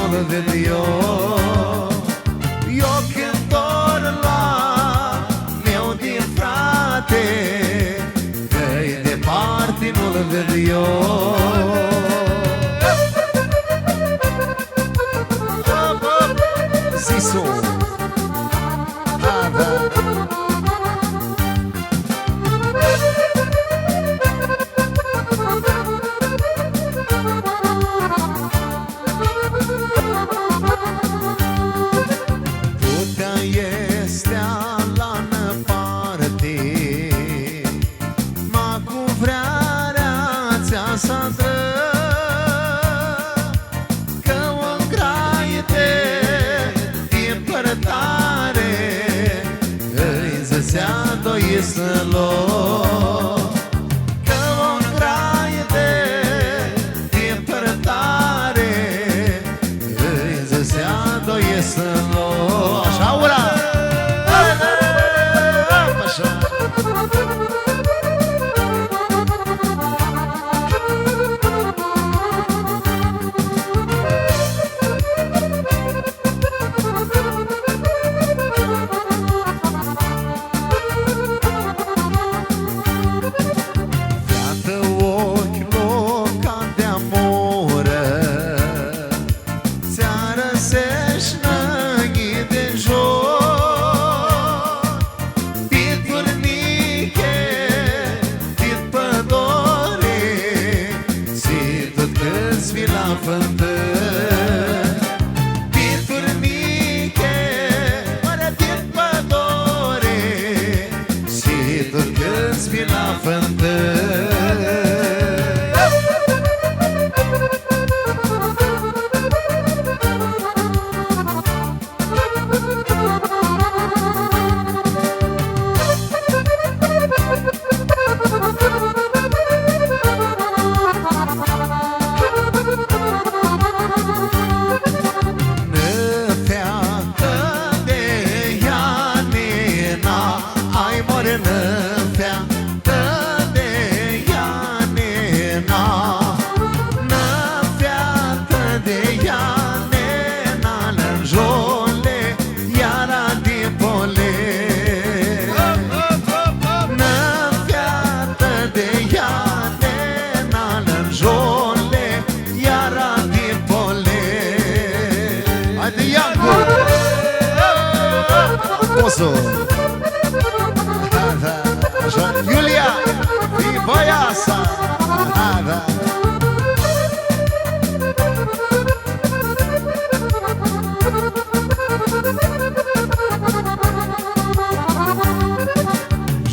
nu-l ved eu. Eu cântor la meu din frate, că-i departe nu-l ved eu. Zisu, da, da. Să-lo că o graie de împărătare îi zăsea doi să-lo. Așa, ura! Așa! Iulia, fii voiasa.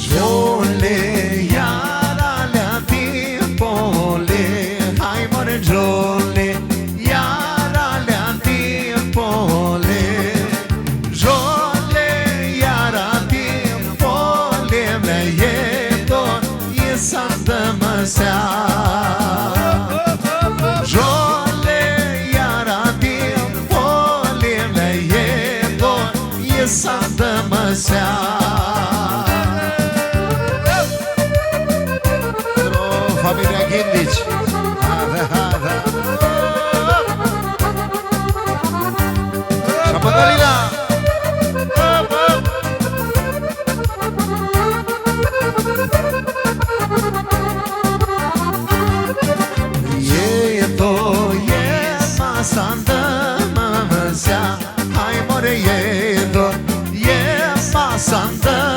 Jole, iar alea timpole, hai more jole, iar alea timpole. Jole, iara timpole le dor, e sandă-măsea. Familia Ghindici. Șapătălina. Sandă-măsea, hai more e dor, e ma sandă.